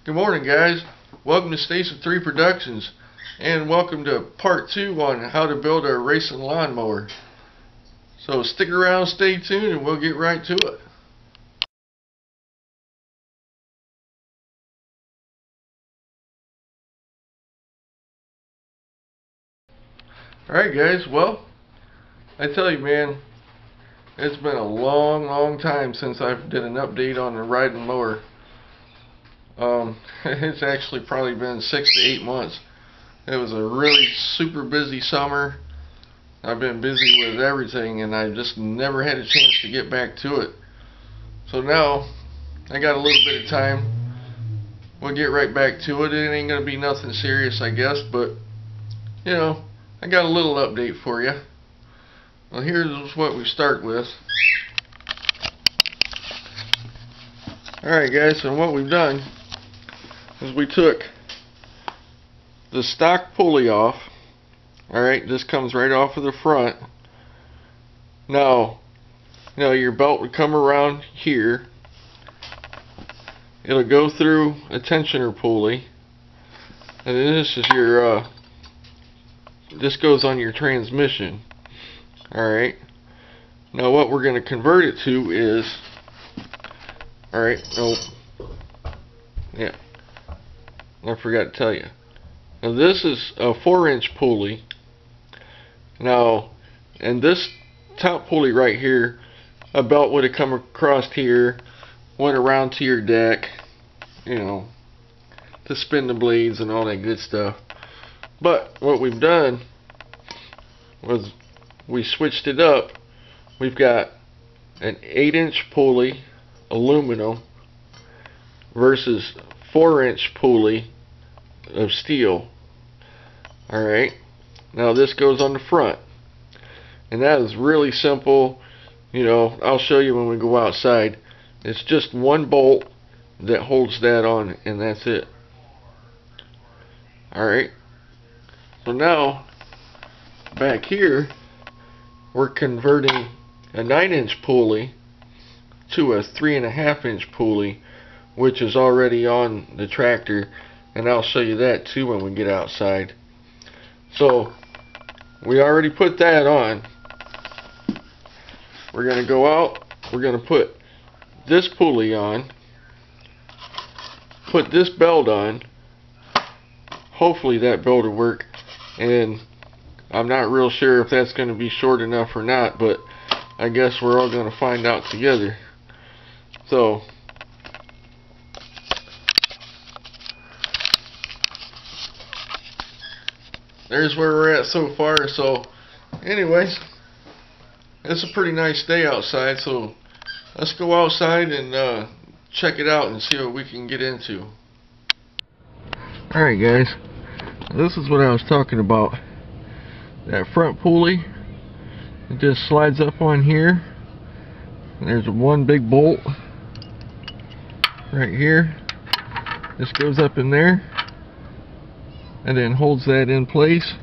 Good morning, guys. Welcome to Station 3 Productions, and welcome to part 2 on how to build a racing lawnmower. So stick around, stay tuned, and we'll get right to it. Alright guys, well, I tell you, man, it's been a long time since I did an update on the riding mower. It's actually probably been 6 to 8 months. It was a really super busy summer. I've been busy with everything, and I just never had a chance to get back to it. So now I got a little bit of time. We'll get right back to it. It ain't gonna be nothing serious, I guess, but you know, I got a little update for you. Well, here's what we start with. Alright guys, so what we've done is we took the stock pulley off. Alright, this comes right off of the front. Now, your belt would come around here. It'll go through a tensioner pulley. And then this is your, this goes on your transmission. Alright, now what we're going to convert it to is, alright, yeah, I forgot to tell you. Now this is a 4-inch pulley. Now, and this top pulley right here, a belt would have come across here, went around to your deck, you know, to spin the blades and all that good stuff. But what we've done was we switched it up. We've got an 8-inch pulley, aluminum, versus 4-inch pulley of steel. Alright, now this goes on the front, and that is really simple. You know, I'll show you when we go outside. It's just one bolt that holds that on, and that's it. Alright, so now back here we're converting a 9-inch pulley to a 3.5-inch pulley, which is already on the tractor, and I'll show you that too when we get outside. So we already put that on. We're going to go out, we're going to put this pulley on, put this belt on. Hopefully that belt will work, and I'm not real sure if that's going to be short enough or not, but I guess we're all going to find out together. So there's where we're at so far. So anyways, it's a pretty nice day outside, so let's go outside and check it out and see what we can get into. Alright guys, this is what I was talking about. That front pulley, it just slides up on here. There's one big bolt right here. This goes up in there and then holds that in place.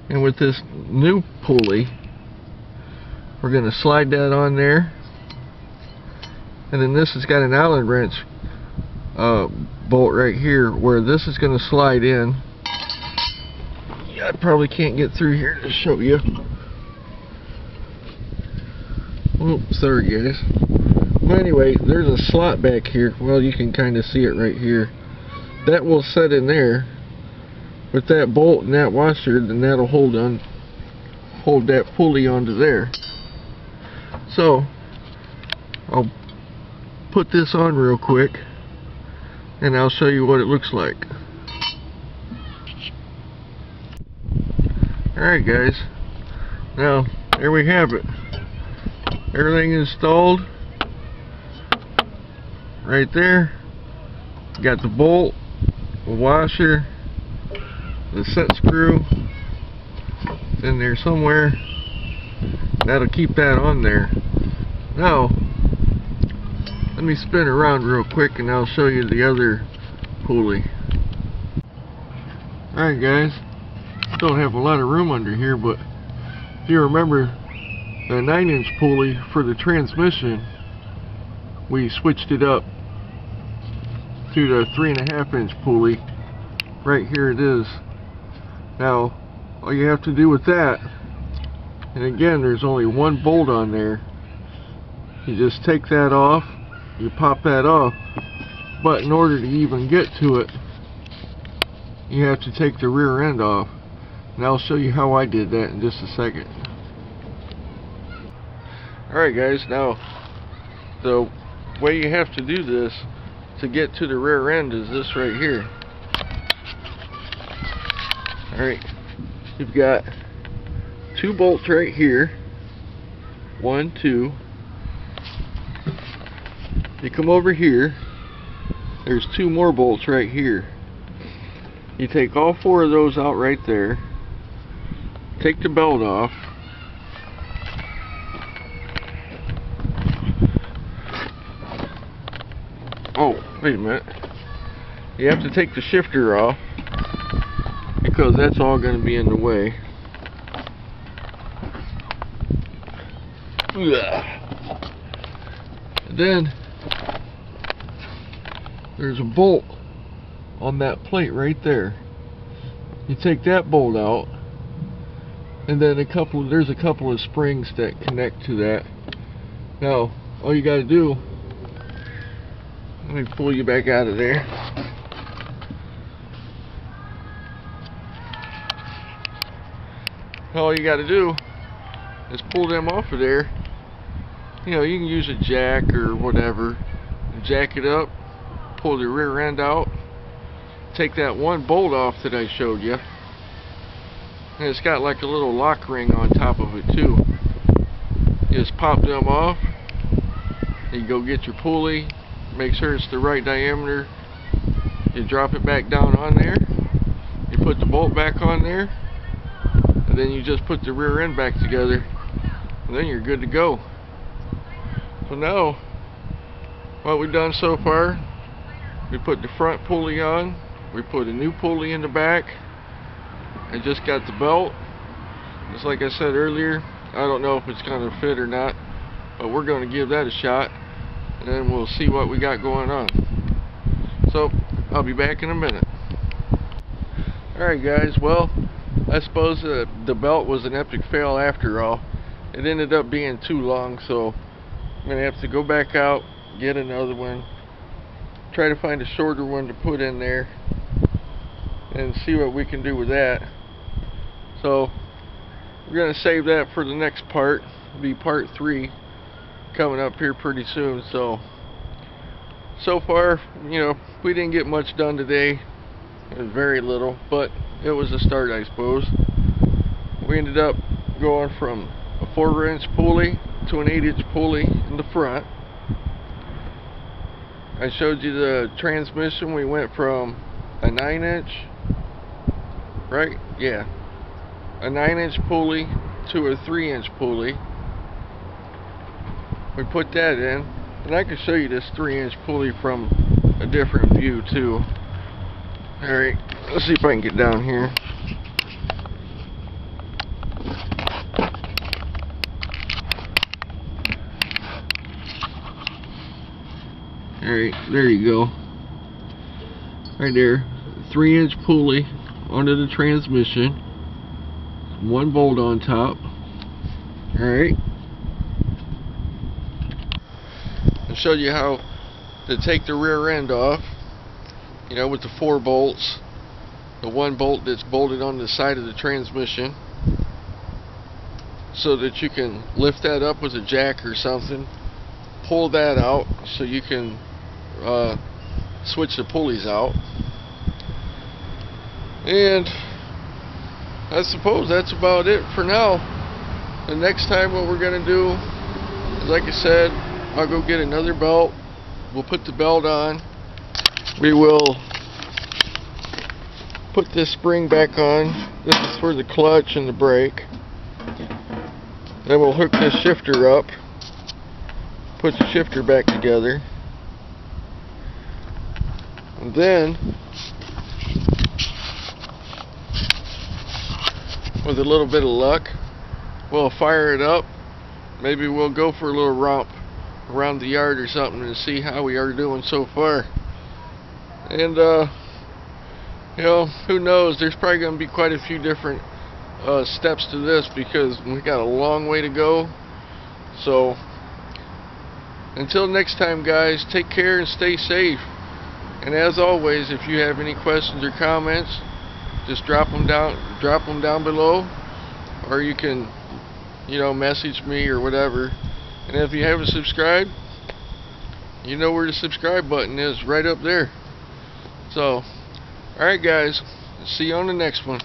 And with this new pulley, we're going to slide that on there. And then this has got an Allen wrench bolt right here where this is going to slide in. I probably can't get through here to show you. Oops, sorry guys. Well, anyway, there's a slot back here. Well, you can kind of see it right here. That will set in there with that bolt and that washer. Then that'll hold that pulley onto there. So I'll put this on real quick and I'll show you what it looks like. Alright guys, now there we have it. Everything installed right there. Got the bolt, the washer, the set screw in there somewhere. That'll keep that on there. Now let me spin around real quick and I'll show you the other pulley. Alright guys, don't have a lot of room under here, but if you remember the 9-inch pulley for the transmission, we switched it up to the 3.5 inch pulley. Right here it is. Now all you have to do with that, and again there's only one bolt on there, you just take that off, you pop that off, but in order to even get to it you have to take the rear end off, and I'll show you how I did that in just a second. Alright guys, now the way you have to do this to get to the rear end is this right here. Alright, you've got 2 bolts right here. 1, 2. You come over here, there's 2 more bolts right here. You take all 4 of those out right there, take the belt off, oh wait a minute, you have to take the shifter off because that's all going to be in the way. And then there's a bolt on that plate right there. You take that bolt out, and then there's a couple of springs that connect to that. Now all you got to do, let me pull you back out of there. All you got to do is pull them off of there. You know, you can use a jack or whatever, jack it up, pull the rear end out, take that one bolt off that I showed you, and it's got like a little lock ring on top of it too. You just pop them off, you go get your pulley, make sure it's the right diameter, you drop it back down on there, you put the bolt back on there, and then you just put the rear end back together, and then you're good to go. So now what we've done so far, we put the front pulley on, we put a new pulley in the back, and just got the belt. Just like I said earlier, I don't know if it's going to fit or not, but we're going to give that a shot, and then we'll see what we got going on. So I'll be back in a minute. Alright guys, well, I suppose the belt was an epic fail after all. It ended up being too long, so I'm going to have to go back out, get another one, try to find a shorter one to put in there, and see what we can do with that. So we're going to save that for the next part. It'll be part 3 coming up here pretty soon. So far, you know, we didn't get much done today. It was very little, but it was a start, I suppose. We ended up going from a 4-inch pulley to an 8-inch pulley in the front. I showed you the transmission. We went from a 9-inch, right? Yeah, a 9-inch pulley to a 3-inch pulley. We put that in, and I can show you this 3-inch pulley from a different view too. Alright, let's see if I can get down here. Alright, there you go. Right there. 3-inch pulley onto the transmission. 1 bolt on top. Alright. I showed you how to take the rear end off. You know, with the 4 bolts. The 1 bolt that's bolted on the side of the transmission, so that you can lift that up with a jack or something. Pull that out so you can switch the pulleys out. And I suppose that's about it for now. The next time what we're going to do is, like I said, I'll go get another belt. We'll put the belt on. We will put this spring back on. This is for the clutch and the brake. Then we'll hook this shifter up. Put the shifter back together. And then, with a little bit of luck, we'll fire it up. Maybe we'll go for a little romp around the yard or something and see how we are doing so far. And you know, who knows, there's probably going to be quite a few different steps to this, because we got a long way to go. So until next time, guys, take care and stay safe. And as always, if you have any questions or comments, just drop them down below, or you can, you know, message me or whatever. And if you haven't subscribed, you know where the subscribe button is, right up there. So alright guys, see you on the next one.